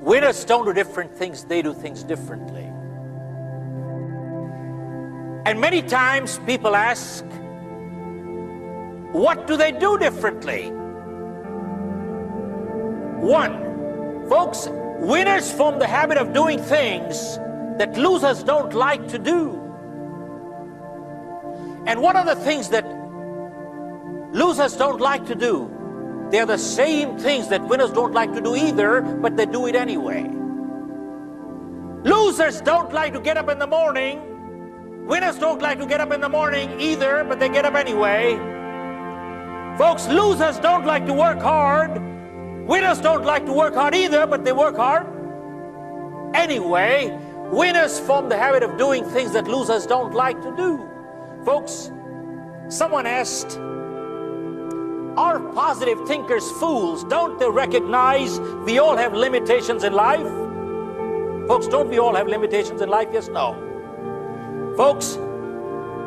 Winners don't do different things, they do things differently. And many times people ask, what do they do differently? One, folks, winners form the habit of doing things that losers don't like to do. And what are the things that losers don't like to do? They're the same things that winners don't like to do either, but they do it anyway. Losers don't like to get up in the morning. Winners don't like to get up in the morning either, but they get up anyway. Folks, losers don't like to work hard. Winners don't like to work hard either, but they work hard anyway. Winners form the habit of doing things that losers don't like to do. Folks, someone asked, are positive thinkers fools? Don't they recognize we all have limitations in life? Folks, don't we all have limitations in life? Yes, no. Folks,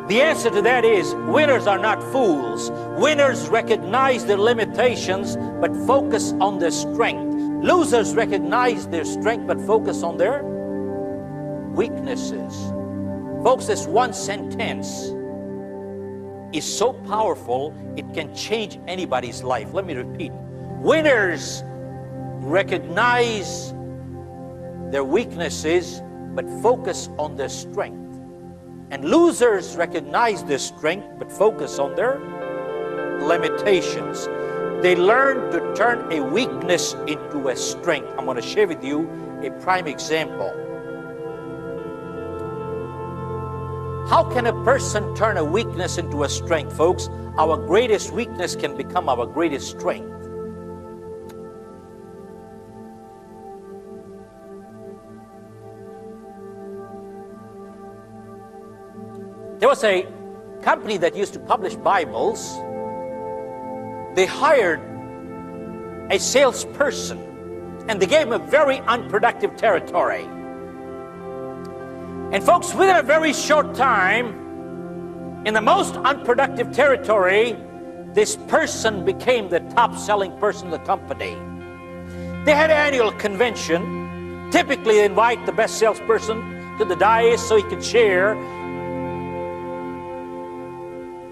the answer to that is winners are not fools. Winners recognize their limitations but focus on their strength. Losers recognize their strength but focus on their weaknesses. Folks, this one sentence is so powerful, it can change anybody's life. Let me repeat. Winners recognize their weaknesses but focus on their strength. And losers recognize their strength but focus on their limitations. They learn to turn a weakness into a strength. I'm going to share with you a prime example. How can a person turn a weakness into a strength, folks? Our greatest weakness can become our greatest strength. There was a company that used to publish Bibles. They hired a salesperson and they gave him a very unproductive territory. And folks, within a very short time, in the most unproductive territory, this person became the top-selling person in the company. They had an annual convention. Typically, they invite the best salesperson to the dais so he could share.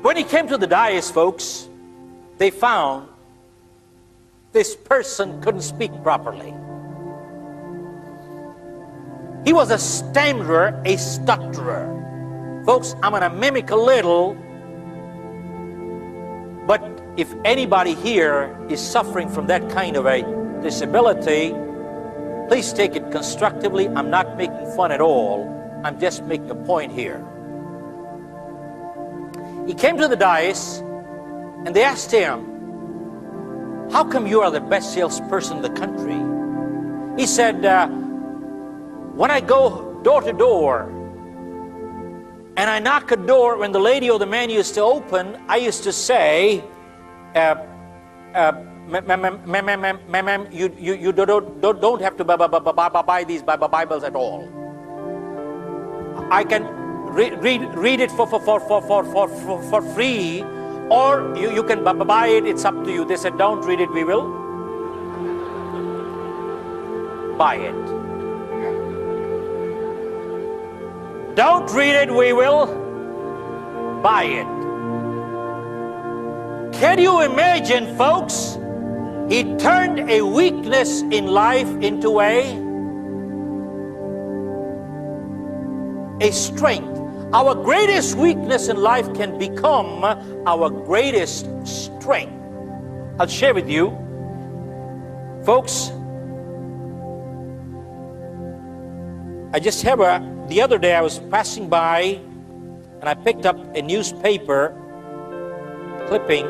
When he came to the dais, folks, they found this person couldn't speak properly. He was a stammerer, a stutterer. Folks, I'm going to mimic a little, but if anybody here is suffering from that kind of a disability, please take it constructively. I'm not making fun at all. I'm just making a point here. He came to the dais, and they asked him, how come you are the best salesperson in the country? He said, when I go door to door, and I knock a door when the lady or the man used to open, I used to say, ma'am, you don't have to buy these Bibles at all. I can read it for free, or you can buy it, it's up to you. They said, don't read it, we will buy it. Don't read it, we will buy it. Can you imagine, folks? He turned a weakness in life into a strength. Our greatest weakness in life can become our greatest strength. I'll share with you, folks. I just have the other day I was passing by and I picked up a newspaper clipping.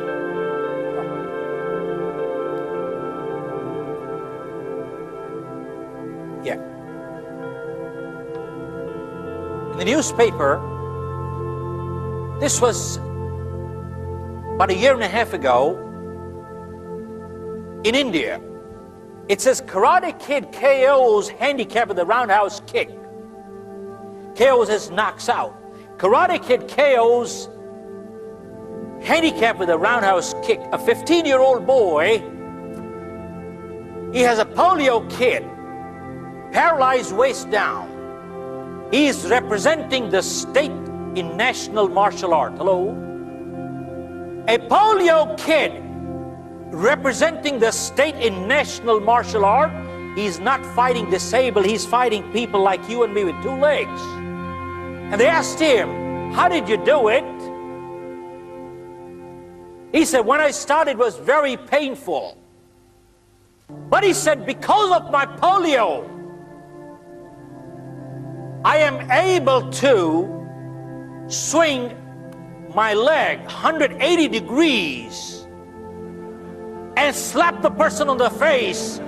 Yeah. In the newspaper, this was about a year and a half ago in India. It says Karate Kid KO's handicap with the roundhouse kick. KO's his knocks out. Karate Kid KO's handicap with a roundhouse kick. A 15-year-old boy He has a polio kid, paralyzed waist down. He is representing the state in national martial art. Hello? A polio kid representing the state in national martial art. He's not fighting disabled, he's fighting people like you and me with 2 legs. And they asked him, how did you do it? He said, when I started it was very painful. But he said, because of my polio, I am able to swing my leg 180 degrees and slap the person on the face,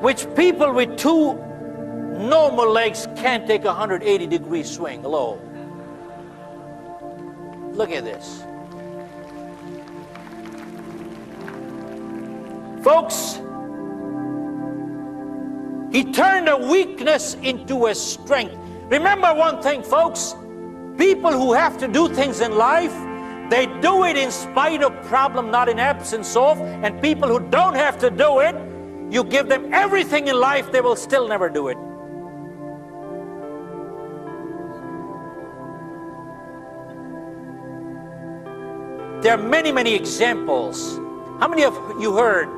which people with 2 normal legs can't take a 180-degree swing. Hello. Look at this. Folks, he turned a weakness into a strength. Remember one thing, folks. People who have to do things in life, they do it in spite of problem, not in absence of. And people who don't have to do it, you give them everything in life, they will still never do it. There are many, many examples. How many of you heard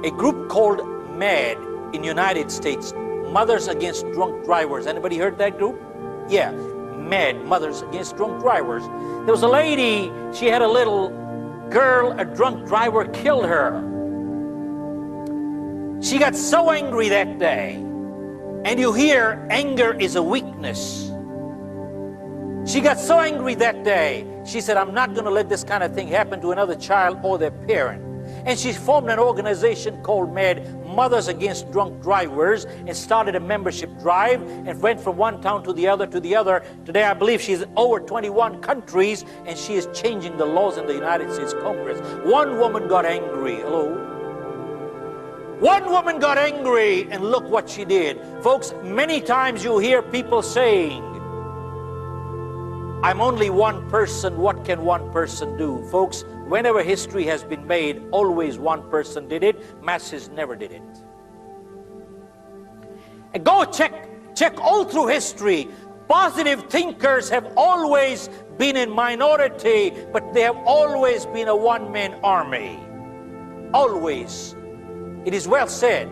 a group called MAD in the United States, Mothers Against Drunk Drivers? Anybody heard that group? Yeah, MAD, Mothers Against Drunk Drivers. There was a lady, she had a little girl, a drunk driver killed her. She got so angry that day, and you hear anger is a weakness. She got so angry that day, she said, I'm not going to let this kind of thing happen to another child or their parent. And she formed an organization called MAD, Mothers Against Drunk Drivers, and started a membership drive and went from one town to the other to the other. Today, I believe she's in over 21 countries, and she is changing the laws in the United States Congress. One woman got angry. Hello? One woman got angry, and look what she did. Folks, many times you hear people saying, I'm only one person, what can one person do? Folks, whenever history has been made, always one person did it. Masses never did it. And go check all through history. Positive thinkers have always been in minority, but they have always been a one-man army. Always. It is well said.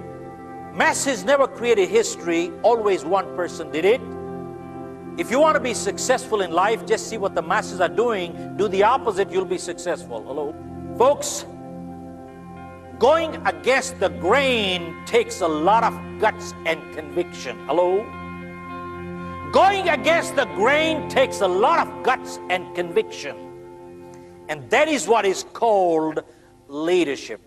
Masses never created history, always one person did it. If you want to be successful in life, just see what the masses are doing. Do the opposite, you'll be successful. Hello? Folks, going against the grain takes a lot of guts and conviction. Hello? Going against the grain takes a lot of guts and conviction. And that is what is called leadership.